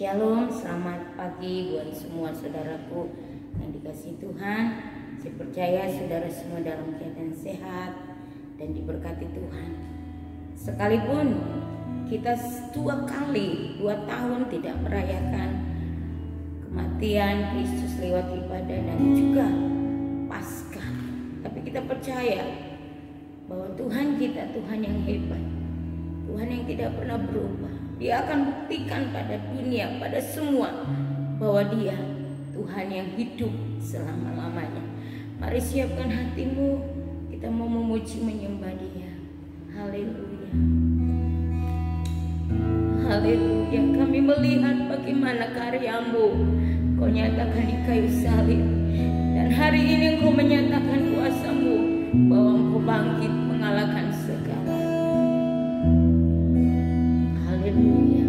Shalom, selamat pagi buat semua saudaraku yang dikasihi Tuhan. Saya percaya saudara semua dalam keadaan sehat dan diberkati Tuhan. Sekalipun kita 2 tahun tidak merayakan kematian Kristus lewat ibadah dan juga Paskah, tapi kita percaya bahwa Tuhan kita Tuhan yang hebat, Tuhan yang tidak pernah berubah. Dia akan buktikan pada dunia, pada semua, bahwa Dia Tuhan yang hidup selama-lamanya. Mari siapkan hatimu, kita mau memuji menyembah Dia. Haleluya. Haleluya. Kami melihat bagaimana karya-Mu Kau nyatakan di kayu salib, dan hari ini Engkau menyatakan kuasa-Mu bahwa Engkau bangkit mengalahkan segala. Haleluya.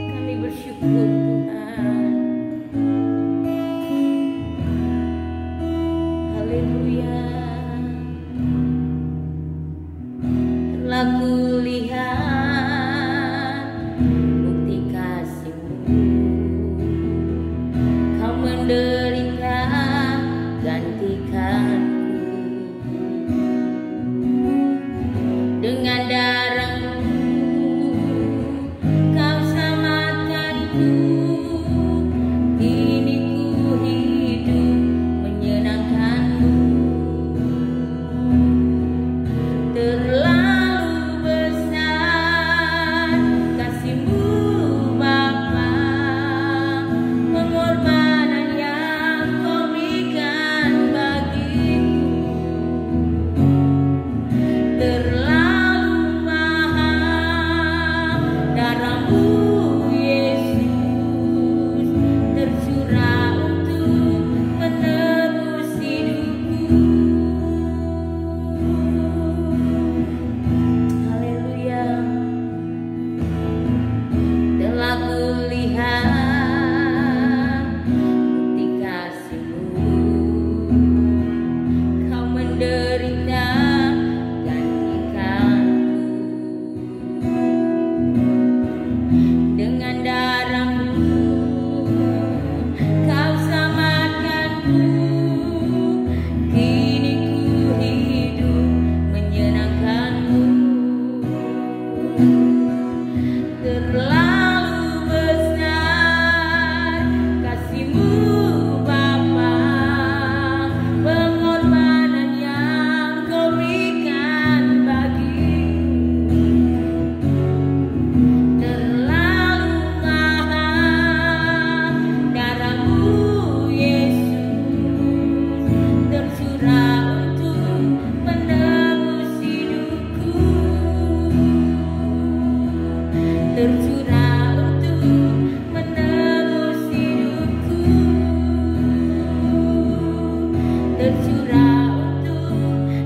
Kami bersyukur Tuhan. Haleluya. Telah kulihat bukti kasih-Mu, Kau menderita gantikanku dengan darah-Mu. Kau selamatkanku, kini ku hidup menyenangkan-Mu. Terlalu besar kasih-Mu Bapa, pengorbanan yang Kau berikan bagiku. Terlalu mahal darah-Mu Yesus, tercurah untuk menebus hidupku. Haleluya. Telah kulihat bukti kasih-Mu, Kau menderita gantikanku dengan darah-Mu. Kau selamatkanku, kini ku hidup menyenangkan-Mu. Terlalu besar kasih-Mu Bapa, pengorbanan yang Kau berikan bagiku. Terlalu mahal darah-Mu Yesus, tercurah untuk menebus hidupku. Tercurah untuk menebus hidupku. Tercurah untuk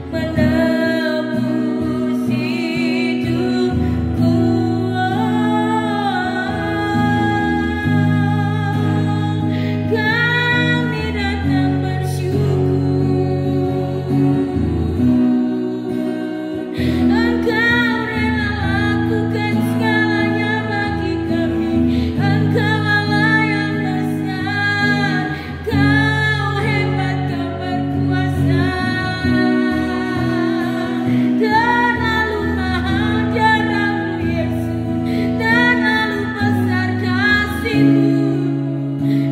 menebus hidupku. Kami datang bersyukur. Engkau rela lakukan segalanya bagi kami. Engkau Allah yang besar. Kau hebat, Kau berkuasa. Terlalu mahal darah-Mu Yesus, terlalu besar kasih-Mu.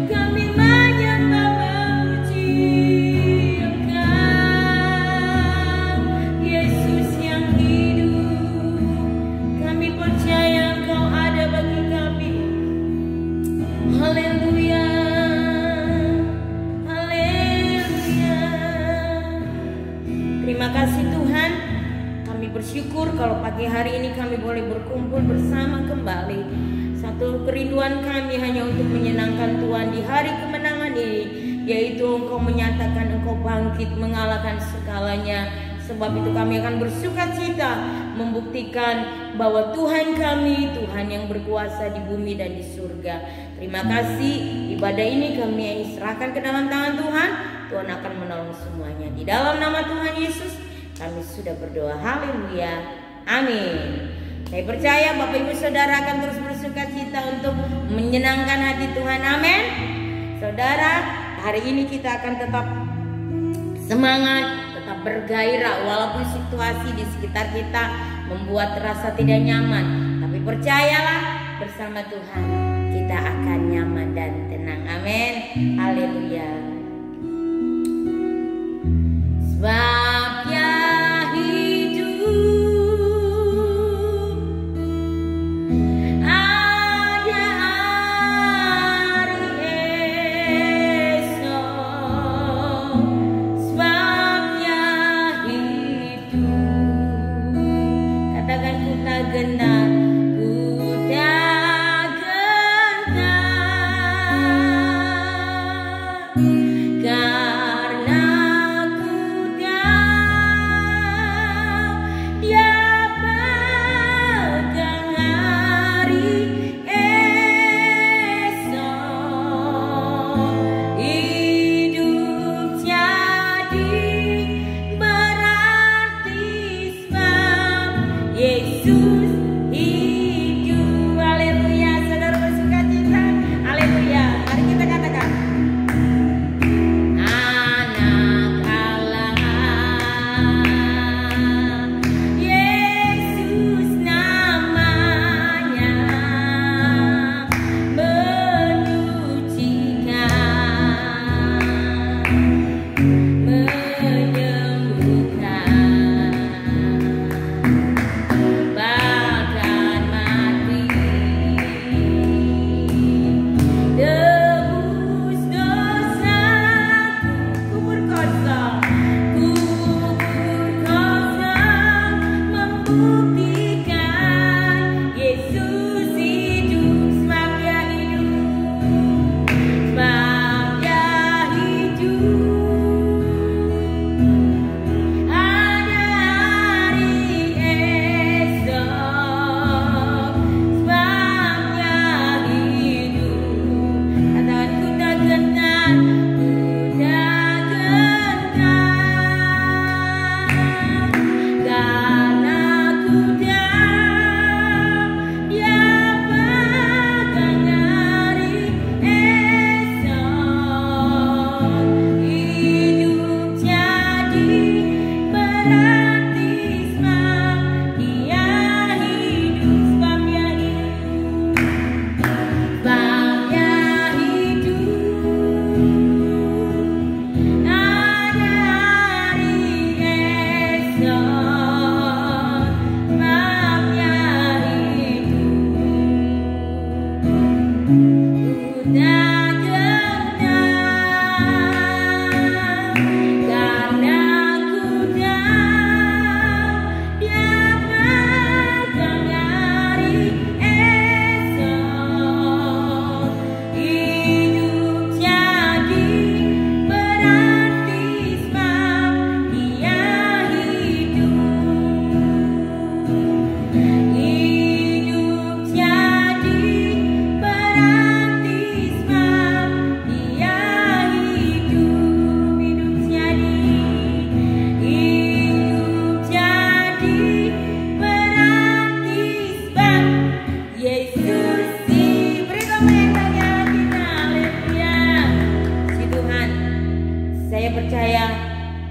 Kami menyembah memuji Engkau, Yesus yang hidup. Kami percaya Engkau ada bagi kami. Haleluya. Haleluya. Terima kasih Tuhan. Kami bersyukur kalau pagi hari ini kami boleh berkumpul bersama kembali. Satu kerinduan kami hanya untuk menyenangkan Tuhan di hari kemenangan ini, yaitu Engkau menyatakan Engkau bangkit mengalahkan segalanya. Sebab itu kami akan bersukacita membuktikan bahwa Tuhan kami Tuhan yang berkuasa di bumi dan di surga. Terima kasih, ibadah ini kami serahkan ke dalam tangan Tuhan. Tuhan akan menolong semuanya. Di dalam nama Tuhan Yesus kami sudah berdoa. Haleluya. Amin. Saya percaya Bapak Ibu Saudara akan terus bersuka cita untuk menyenangkan hati Tuhan. Amin. Saudara, hari ini kita akan tetap semangat, tetap bergairah walaupun situasi di sekitar kita membuat terasa tidak nyaman. Tapi percayalah, bersama Tuhan kita akan nyaman dan tenang. Amin. Haleluya. Sebab ya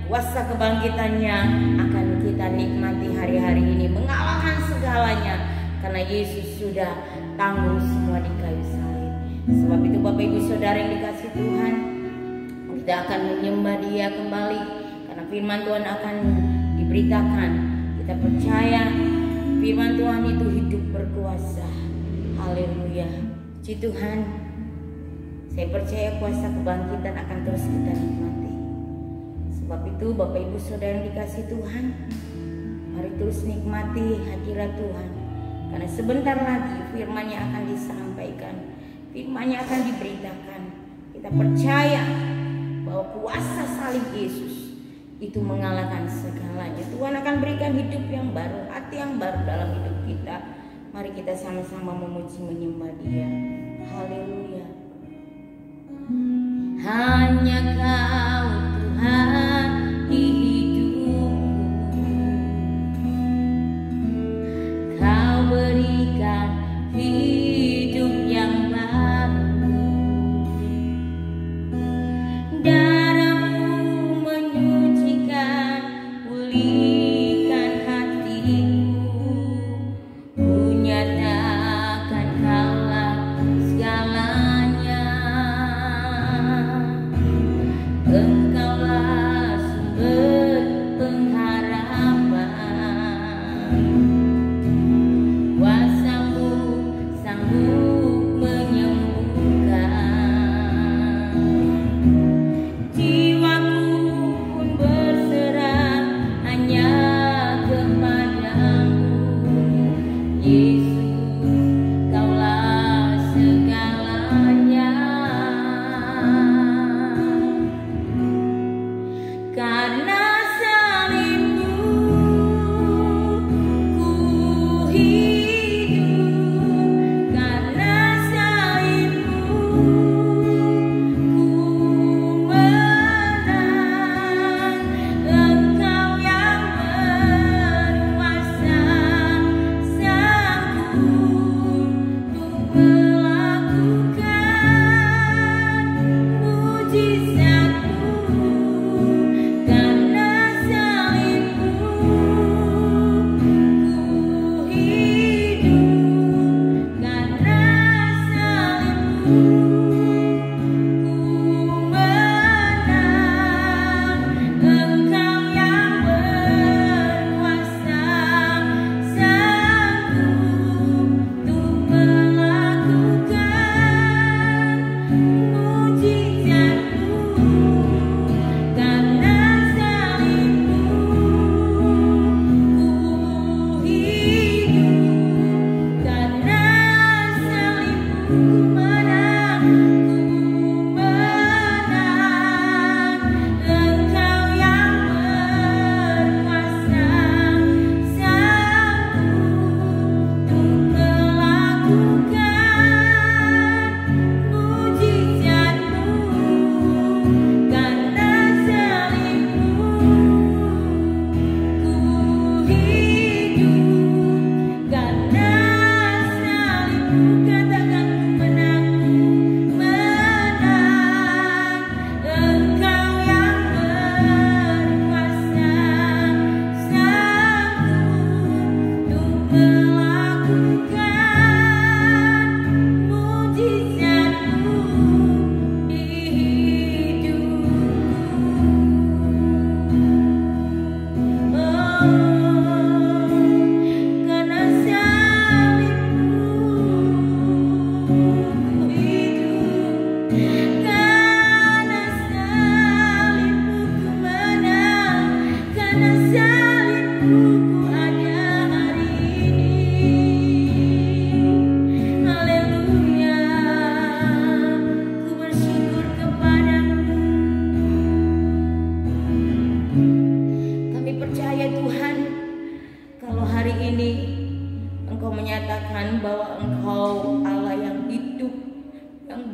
kuasa kebangkitannya akan kita nikmati hari-hari ini, mengalahkan segalanya karena Yesus sudah tanggung semua di kayu salib. Sebab itu Bapak Ibu Saudara yang dikasihi Tuhan, kita akan menyembah Dia kembali karena firman Tuhan akan diberitakan. Kita percaya firman Tuhan itu hidup berkuasa. Haleluya. Puji Tuhan. Saya percaya kuasa kebangkitan akan terus kita nikmati. Sebab itu Bapak Ibu Saudara yang dikasihi Tuhan, mari terus nikmati hadirat Tuhan. Karena sebentar lagi firman-Nya akan disampaikan, firman-Nya akan diberitakan. Kita percaya bahwa kuasa salib Yesus itu mengalahkan segalanya. Tuhan akan berikan hidup yang baru, hati yang baru dalam hidup kita. Mari kita sama-sama memuji menyembah Dia. Haleluya. Hanya Kau Tuhan di hidupku, Kau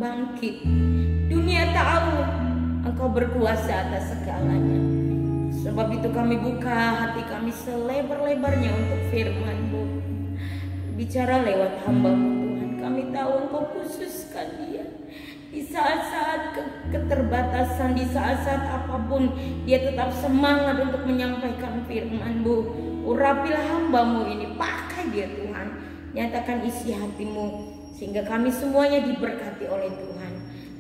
bangkit. Dunia tahu Engkau berkuasa atas segalanya. Sebab itu kami buka hati kami selebar-lebarnya untuk firman-Mu. Bicara lewat hamba-Mu Tuhan. Kami tahu Engkau khususkan dia di saat-saat keterbatasan, di saat-saat apapun dia tetap semangat untuk menyampaikan firman-Mu. Urapilah hamba-Mu ini, pakai dia Tuhan. Nyatakan isi hati-Mu sehingga kami semuanya diberkati oleh Tuhan.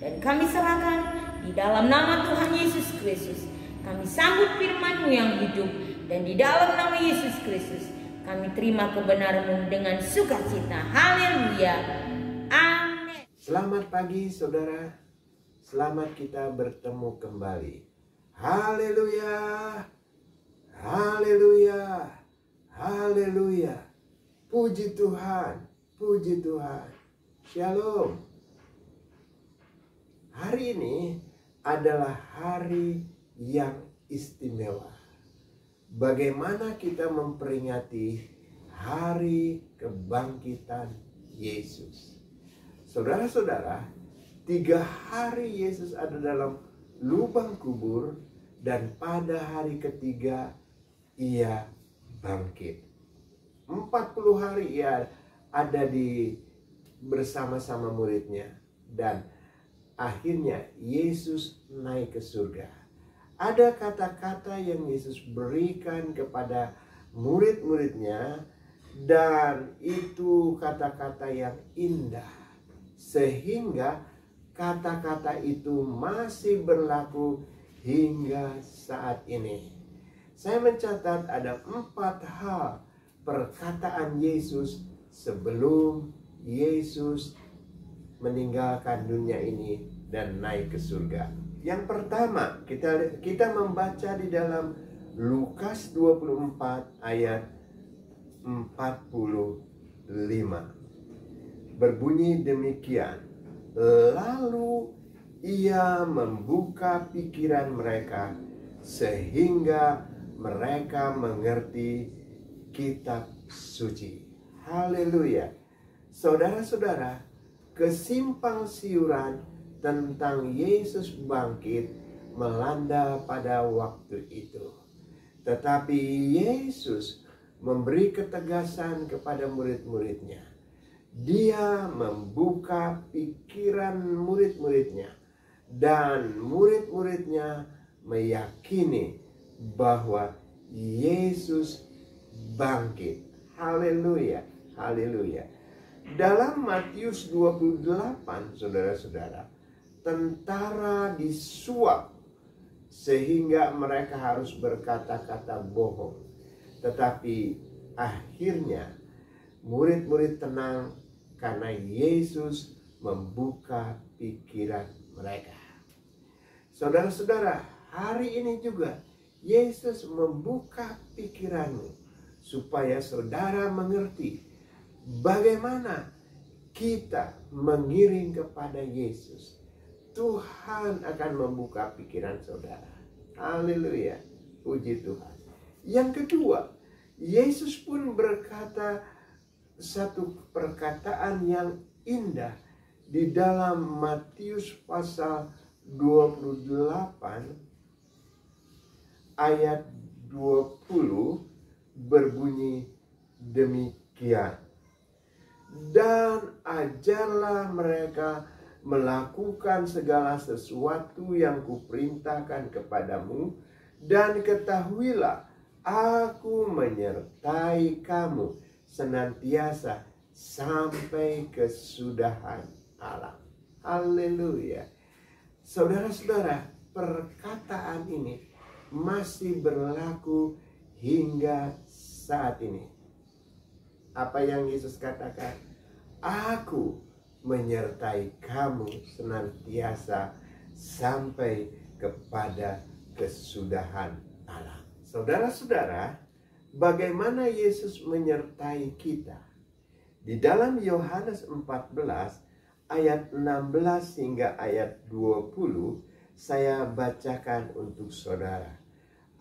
Dan kami serahkan di dalam nama Tuhan Yesus Kristus. Kami sambut firman-Mu yang hidup. Dan di dalam nama Yesus Kristus kami terima kebenaran-Mu dengan sukacita. Haleluya. Amin. Selamat pagi saudara. Selamat kita bertemu kembali. Haleluya. Haleluya. Haleluya. Puji Tuhan. Puji Tuhan. Shalom. Hari ini adalah hari yang istimewa. Bagaimana kita memperingati hari kebangkitan Yesus? Saudara-saudara, 3 hari Yesus ada dalam lubang kubur dan pada hari ketiga ia bangkit. 40 hari ia ada bersama-sama muridnya dan akhirnya Yesus naik ke surga. Ada kata-kata yang Yesus berikan kepada murid-muridnya dan itu kata-kata yang indah. Sehingga kata-kata itu masih berlaku hingga saat ini. Saya mencatat ada 4 hal perkataan Yesus sebelum Yesus meninggalkan dunia ini dan naik ke surga. Yang pertama, kita membaca di dalam Lukas 24 ayat 45. Berbunyi demikian. Lalu ia membuka pikiran mereka sehingga mereka mengerti kitab suci. Haleluya. Saudara-saudara, kesimpang siuran tentang Yesus bangkit melanda pada waktu itu. Tetapi Yesus memberi ketegasan kepada murid-muridnya. Dia membuka pikiran murid-muridnya. Dan murid-muridnya meyakini bahwa Yesus bangkit. Haleluya. Haleluya. Dalam Matius 28, saudara-saudara, tentara disuap sehingga mereka harus berkata-kata bohong. Tetapi akhirnya murid-murid tenang karena Yesus membuka pikiran mereka. Saudara-saudara, hari ini juga Yesus membuka pikiranmu supaya saudara mengerti bagaimana kita mengiring kepada Yesus, Tuhan akan membuka pikiran saudara. Haleluya, puji Tuhan. Yang kedua, Yesus pun berkata satu perkataan yang indah di dalam Matius pasal 28 ayat 20 berbunyi demikian. Dan ajarlah mereka melakukan segala sesuatu yang kuperintahkan kepadamu, dan ketahuilah aku menyertai kamu senantiasa sampai kesudahan alam. Haleluya. Saudara-saudara, perkataan ini masih berlaku hingga saat ini. Apa yang Yesus katakan? Aku menyertai kamu senantiasa sampai kepada kesudahan alam. Saudara-saudara, bagaimana Yesus menyertai kita? Di dalam Yohanes 14 ayat 16 hingga ayat 20, saya bacakan untuk saudara.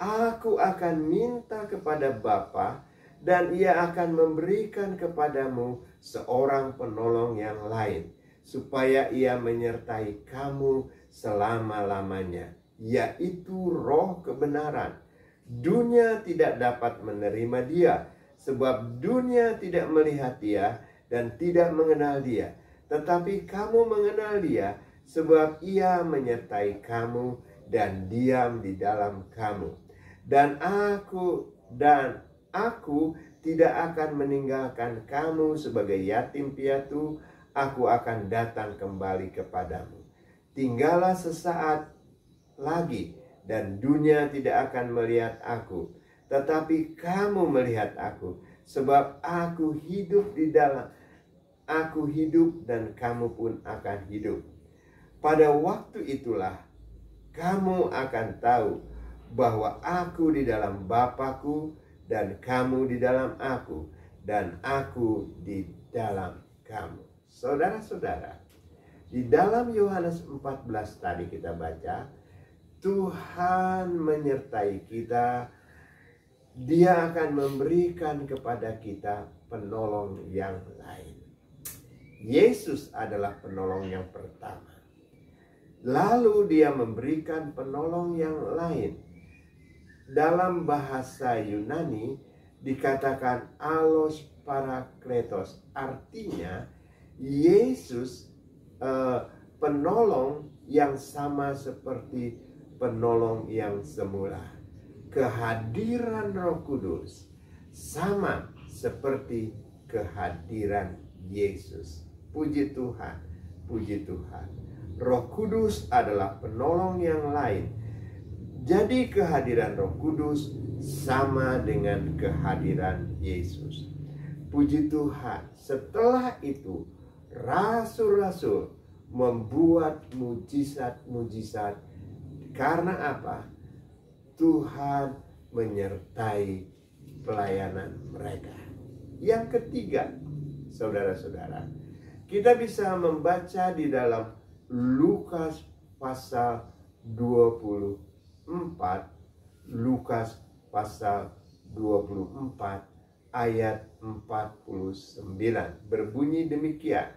Aku akan minta kepada Bapa, dan ia akan memberikan kepadamu seorang penolong yang lain, supaya ia menyertai kamu selama-lamanya, yaitu Roh kebenaran. Dunia tidak dapat menerima dia, sebab dunia tidak melihat dia dan tidak mengenal dia. Tetapi kamu mengenal dia, sebab ia menyertai kamu dan diam di dalam kamu. Dan aku tidak akan meninggalkan kamu sebagai yatim piatu. Aku akan datang kembali kepadamu. Tinggallah sesaat lagi, dan dunia tidak akan melihat aku, tetapi kamu melihat aku, sebab aku hidup dan kamu pun akan hidup. Pada waktu itulah kamu akan tahu bahwa aku di dalam Bapa-Ku, dan kamu di dalam aku, dan aku di dalam kamu. Saudara-saudara, di dalam Yohanes 14 tadi kita baca, Tuhan menyertai kita. Dia akan memberikan kepada kita penolong yang lain. Yesus adalah penolong yang pertama. Lalu dia memberikan penolong yang lain. Dalam bahasa Yunani dikatakan allos parakletos. Artinya Yesus penolong yang sama seperti penolong yang semula. Kehadiran Roh Kudus sama seperti kehadiran Yesus. Puji Tuhan, puji Tuhan. Roh Kudus adalah penolong yang lain. Jadi kehadiran Roh Kudus sama dengan kehadiran Yesus. Puji Tuhan, setelah itu rasul-rasul membuat mujizat-mujizat. Karena apa? Tuhan menyertai pelayanan mereka. Yang ketiga, saudara-saudara, kita bisa membaca di dalam Lukas pasal 24, Lukas pasal 24 ayat 49 berbunyi demikian.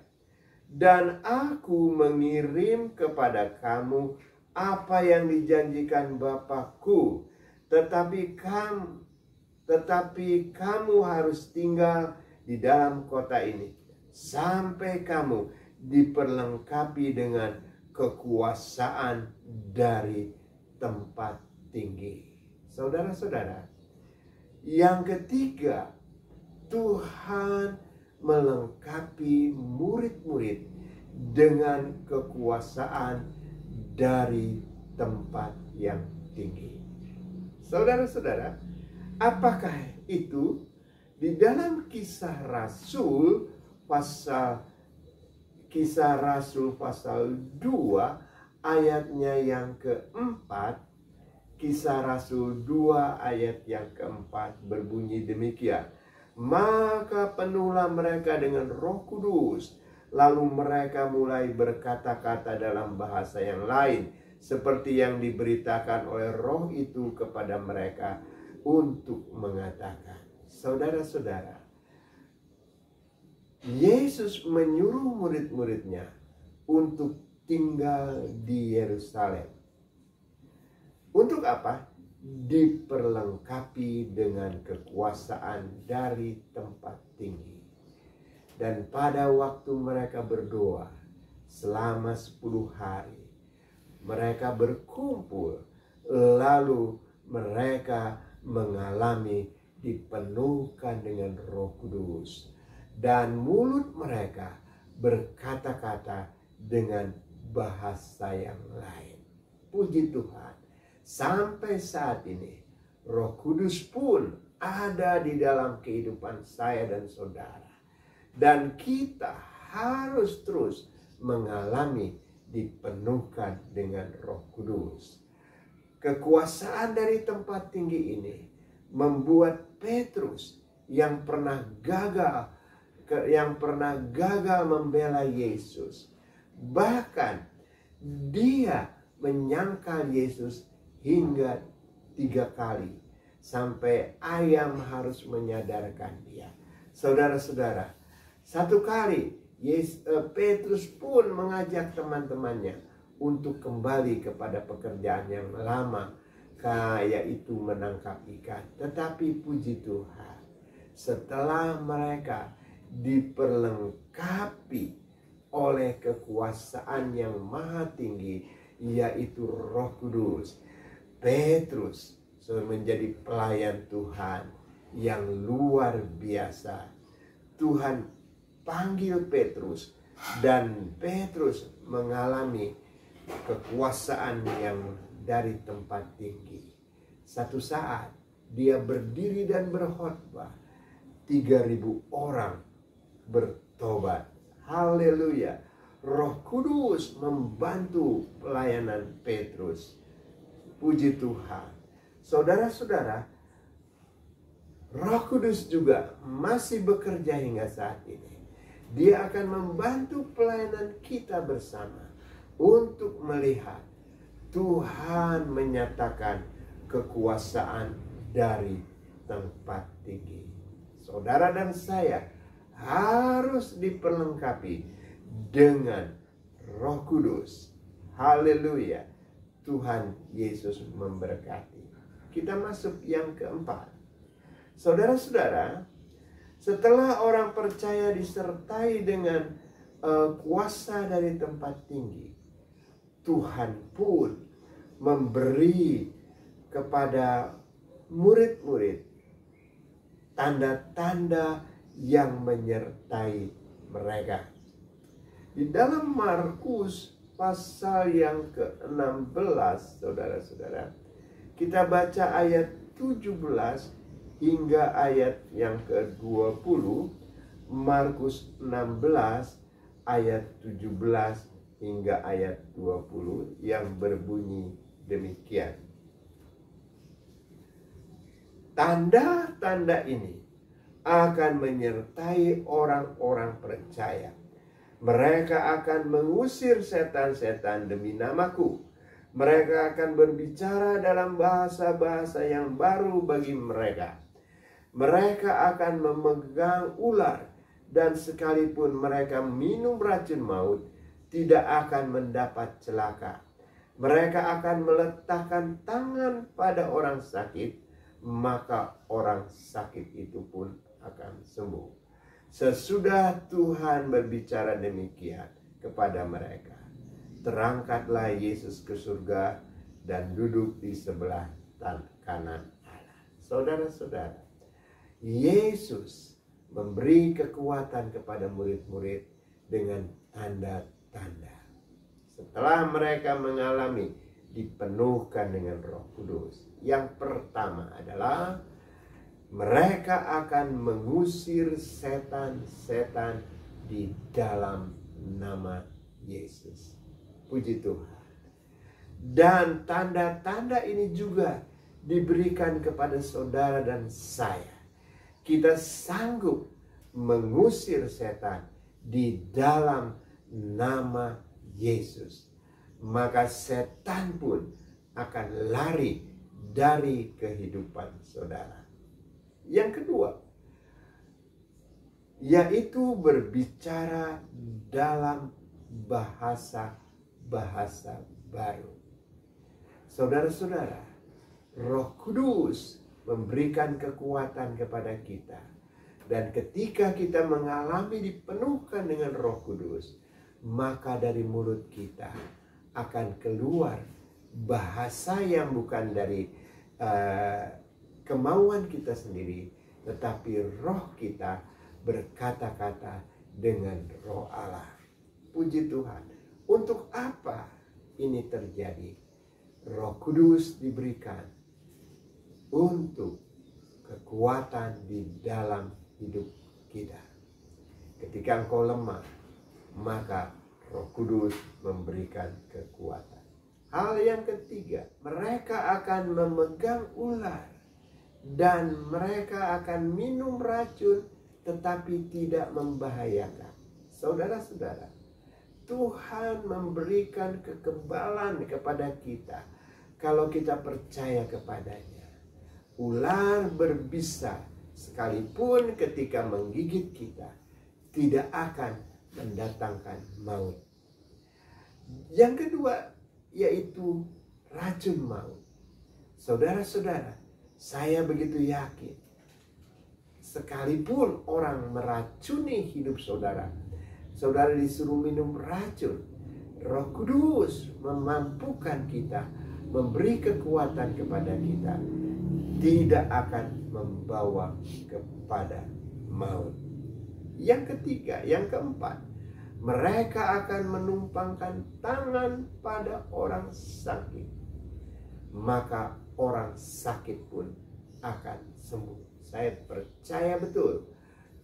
Dan aku mengirim kepada kamu apa yang dijanjikan Bapa-Ku, tetapi kamu harus tinggal di dalam kota ini sampai kamu diperlengkapi dengan kekuasaan dari tempat tinggi. Saudara-saudara, yang ketiga, Tuhan melengkapi murid-murid dengan kekuasaan dari tempat yang tinggi. Saudara-saudara, apakah itu? Di dalam Kisah Rasul pasal 2 ayatnya yang keempat, Kisah Rasul 2 ayat yang keempat berbunyi demikian. Maka penuhlah mereka dengan Roh Kudus, Lalu mereka mulai berkata-kata dalam bahasa yang lain, seperti yang diberitakan oleh Roh itu kepada mereka untuk mengatakan. Saudara-saudara, Yesus menyuruh murid-muridnya untuk tinggal di Yerusalem. Untuk apa? Diperlengkapi dengan kekuasaan dari tempat tinggi. Dan pada waktu mereka berdoa selama 10 hari, mereka berkumpul, lalu mereka mengalami dipenuhkan dengan Roh Kudus. Dan mulut mereka berkata-kata dengan bahasa yang lain. Puji Tuhan, sampai saat ini Roh Kudus pun ada di dalam kehidupan saya dan saudara. Dan kita harus terus mengalami dipenuhkan dengan Roh Kudus. Kekuasaan dari tempat tinggi ini membuat Petrus yang pernah gagal membela Yesus, bahkan dia menyangkal Yesus hingga 3 kali, sampai ayam harus menyadarkan dia. Saudara-saudara, satu kali Petrus pun mengajak teman-temannya untuk kembali kepada pekerjaan yang lama, yaitu menangkap ikan. Tetapi puji Tuhan, setelah mereka diperlengkapi oleh kekuasaan yang maha tinggi, yaitu Roh Kudus, Petrus menjadi pelayan Tuhan yang luar biasa. Tuhan panggil Petrus, dan Petrus mengalami kekuasaan yang dari tempat tinggi. Satu saat dia berdiri dan berkhotbah, 3.000 orang bertobat. Haleluya. Roh Kudus membantu pelayanan Petrus. Puji Tuhan. Saudara-saudara, Roh Kudus juga masih bekerja hingga saat ini. Dia akan membantu pelayanan kita bersama untuk melihat Tuhan menyatakan kekuasaan dari tempat tinggi. Saudara dan saya harus diperlengkapi dengan Roh Kudus. Haleluya. Tuhan Yesus memberkati. Kita masuk yang keempat. Saudara-saudara, setelah orang percaya disertai dengan kuasa dari tempat tinggi, Tuhan pun memberi kepada murid-murid tanda-tanda yang menyertai mereka. Di dalam Markus pasal yang ke-16, saudara-saudara, kita baca ayat 17 hingga ayat yang ke-20, Markus 16 ayat 17 hingga ayat 20 yang berbunyi demikian. Tanda-tanda ini akan menyertai orang-orang percaya. Mereka akan mengusir setan-setan demi namaku. Mereka akan berbicara dalam bahasa-bahasa yang baru bagi mereka. Mereka akan memegang ular, dan sekalipun mereka minum racun maut, tidak akan mendapat celaka. Mereka akan meletakkan tangan pada orang sakit, maka orang sakit itu pun akan sembuh. Sesudah Tuhan berbicara demikian kepada mereka, terangkatlah Yesus ke surga dan duduk di sebelah kanan Allah. Saudara-saudara, Yesus memberi kekuatan kepada murid-murid dengan tanda-tanda. Setelah mereka mengalami dipenuhkan dengan Roh Kudus, yang pertama adalah mereka akan mengusir setan-setan di dalam nama Yesus. Puji Tuhan. Dan tanda-tanda ini juga diberikan kepada saudara dan saya. Kita sanggup mengusir setan di dalam nama Yesus, maka setan pun akan lari dari kehidupan saudara. Yang kedua, yaitu berbicara dalam bahasa baru. Saudara-saudara, Roh Kudus memberikan kekuatan kepada kita. Dan ketika kita mengalami dipenuhkan dengan Roh Kudus, maka dari mulut kita akan keluar bahasa yang bukan dari kemauan kita sendiri, tetapi roh kita berkata-kata dengan Roh Allah. Puji Tuhan. Untuk apa ini terjadi? Roh Kudus diberikan untuk kekuatan di dalam hidup kita. Ketika engkau lemah, maka Roh Kudus memberikan kekuatan. Hal yang ketiga, mereka akan memegang ular dan mereka akan minum racun tetapi tidak membahayakan. Saudara-saudara, Tuhan memberikan kekebalan kepada kita kalau kita percaya kepadanya. Ular berbisa sekalipun ketika menggigit kita tidak akan mendatangkan maut. Yang kedua yaitu racun maut. Saudara-saudara, saya begitu yakin sekalipun orang meracuni hidup saudara, saudara disuruh minum racun, Roh Kudus memampukan kita, memberi kekuatan kepada kita, tidak akan membawa kepada maut. Yang ketiga, yang keempat, mereka akan menumpangkan tangan pada orang sakit, maka orang sakit pun akan sembuh. Saya percaya betul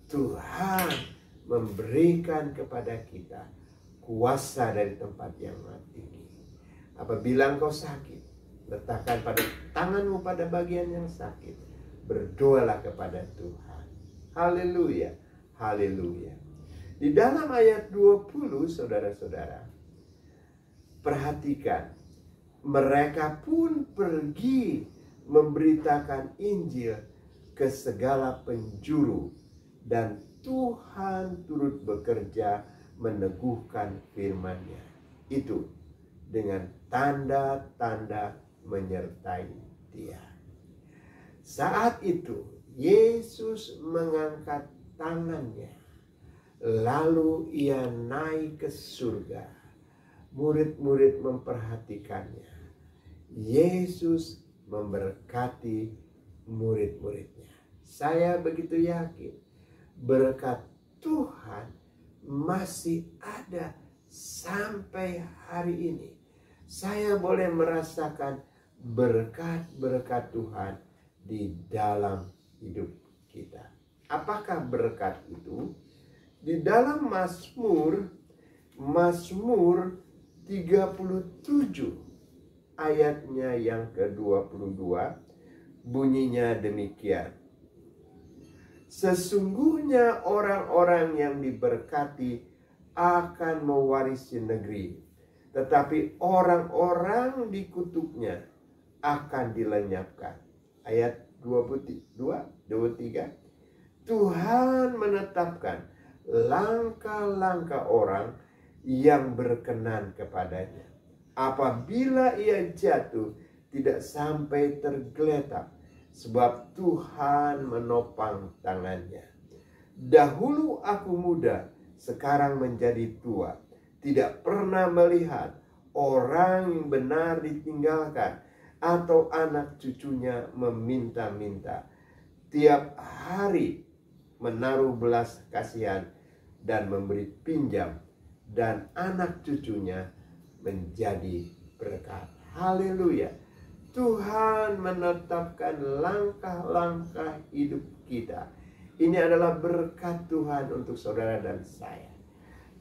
Tuhan memberikan kepada kita kuasa dari tempat yang tinggi. Apabila engkau sakit, letakkan pada tanganmu pada bagian yang sakit, berdoalah kepada Tuhan. Haleluya, haleluya. Di dalam ayat 20, saudara-saudara, perhatikan, mereka pun pergi memberitakan Injil ke segala penjuru dan Tuhan turut bekerja meneguhkan firman-Nya. Itu dengan tanda-tanda menyertai dia. Saat itu Yesus mengangkat tangannya, lalu ia naik ke surga. Murid-murid memperhatikannya. Yesus memberkati murid-muridnya. Saya begitu yakin berkat Tuhan masih ada sampai hari ini. Saya boleh merasakan berkat-berkat Tuhan di dalam hidup kita. Apakah berkat itu? Di dalam Mazmur 37 ayatnya yang ke-22 bunyinya demikian. Sesungguhnya orang-orang yang diberkati akan mewarisi negeri, tetapi orang-orang dikutuknya akan dilenyapkan. Ayat 23. Tuhan menetapkan langkah-langkah orang yang berkenan kepadanya. Apabila ia jatuh, tidak sampai tergeletak, sebab Tuhan menopang tangannya. Dahulu aku muda, sekarang menjadi tua, tidak pernah melihat orang yang benar ditinggalkan, atau anak cucunya meminta-minta. Tiap hari menaruh belas kasihan dan memberi pinjam, dan anak cucunya menjadi berkat. Haleluya. Tuhan menetapkan langkah-langkah hidup kita. Ini adalah berkat Tuhan untuk saudara dan saya.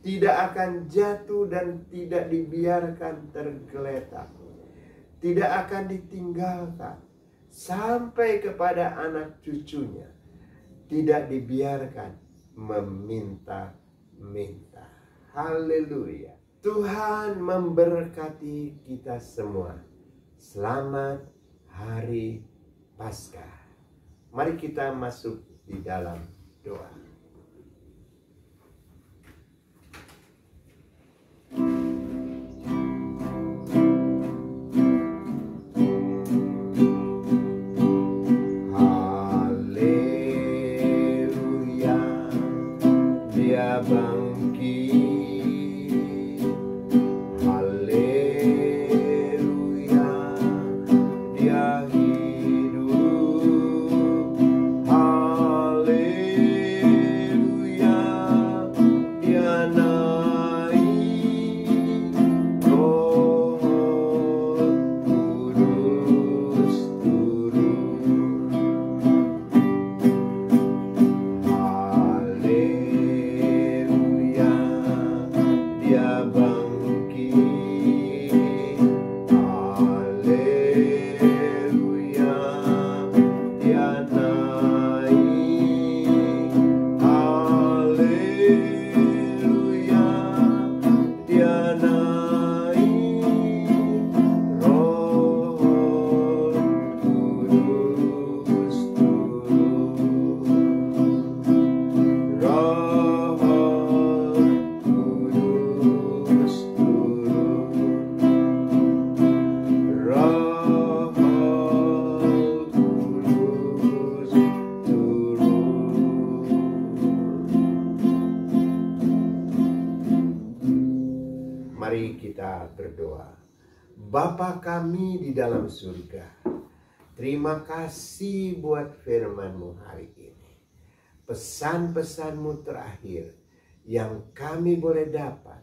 Tidak akan jatuh dan tidak dibiarkan tergeletak. Tidak akan ditinggalkan sampai kepada anak cucunya. Tidak dibiarkan meminta-minta. minta. Haleluya. Tuhan memberkati kita semua. Selamat Hari Paskah. Mari kita masuk di dalam doa. Haleluya, Dia bangkit. Haleluya, Dia hidup. Haleluya, Dia naik. Roh Kudus turun. Haleluya, Dia bangkit. Haleluya, Dia naik. Haleluya, Dia naik. Roh Kudus turun. Roh Kudus turun. Roh Kudus turun. Mari kita berdoa. Bapa kami di dalam surga, terima kasih buat firman-Mu hari ini. Pesan-pesan-Mu terakhir yang kami boleh dapat,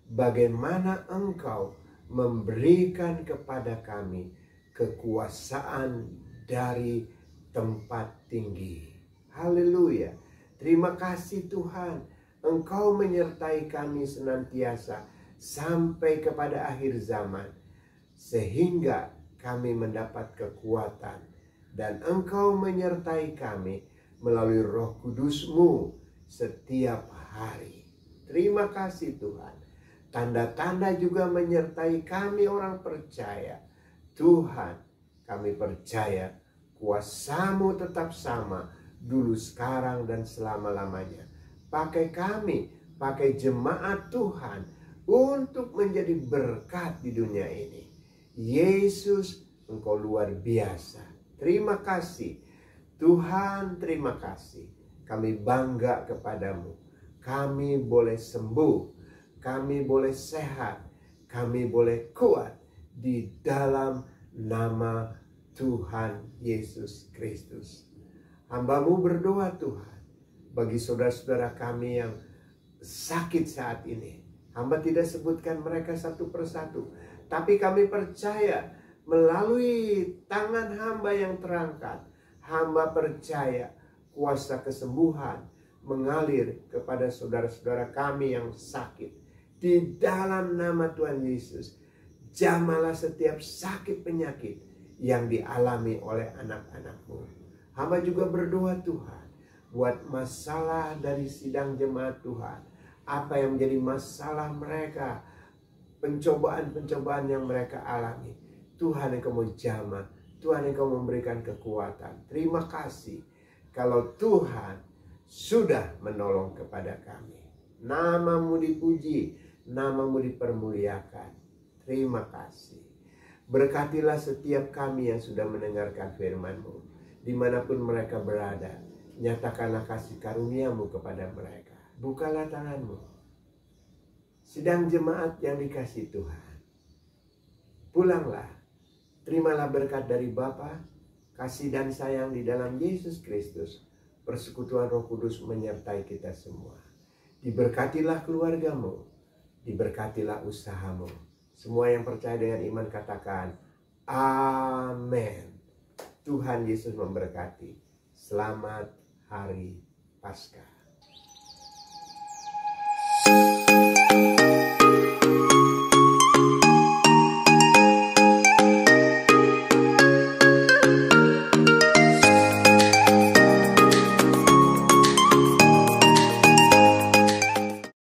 bagaimana Engkau memberikan kepada kami kekuasaan dari tempat tinggi. Haleluya. Terima kasih Tuhan, Engkau menyertai kami senantiasa sampai kepada akhir zaman, sehingga kami mendapat kekuatan, dan Engkau menyertai kami melalui Roh Kudus-Mu setiap hari. Terima kasih Tuhan. Tanda-tanda juga menyertai kami orang percaya. Tuhan, kami percaya kuasa-Mu tetap sama dulu, sekarang, dan selama-lamanya. Pakai kami, pakai jemaat Tuhan untuk menjadi berkat di dunia ini. Yesus, Engkau luar biasa. Terima kasih Tuhan, terima kasih. Kami bangga kepadamu. Kami boleh sembuh, kami boleh sehat, kami boleh kuat di dalam nama Tuhan Yesus Kristus. Hamba-Mu berdoa Tuhan, bagi saudara-saudara kami yang sakit saat ini. Hamba tidak sebutkan mereka satu persatu, tapi kami percaya melalui tangan hamba yang terangkat, hamba percaya kuasa kesembuhan mengalir kepada saudara-saudara kami yang sakit. Di dalam nama Tuhan Yesus, jamahlah setiap sakit penyakit yang dialami oleh anak-anak-Mu. Hamba juga berdoa Tuhan, buat masalah dari sidang jemaat Tuhan. Apa yang menjadi masalah mereka, pencobaan-pencobaan yang mereka alami, Tuhan Engkau mau jamah, Tuhan Engkau memberikan kekuatan. Terima kasih kalau Tuhan sudah menolong kepada kami. Nama-Mu dipuji, nama-Mu dipermuliakan. Terima kasih. Berkatilah setiap kami yang sudah mendengarkan firman-Mu, dimanapun mereka berada. Nyatakanlah kasih karunia-Mu kepada mereka. Bukalah tangan-Mu. Sidang jemaat yang dikasihi Tuhan, pulanglah. Terimalah berkat dari Bapa, kasih dan sayang di dalam Yesus Kristus. Persekutuan Roh Kudus menyertai kita semua. Diberkatilah keluarga-Mu, diberkatilah usaha-Mu. Semua yang percaya dengan iman katakan amin. Tuhan Yesus memberkati. Selamat Hari Paskah.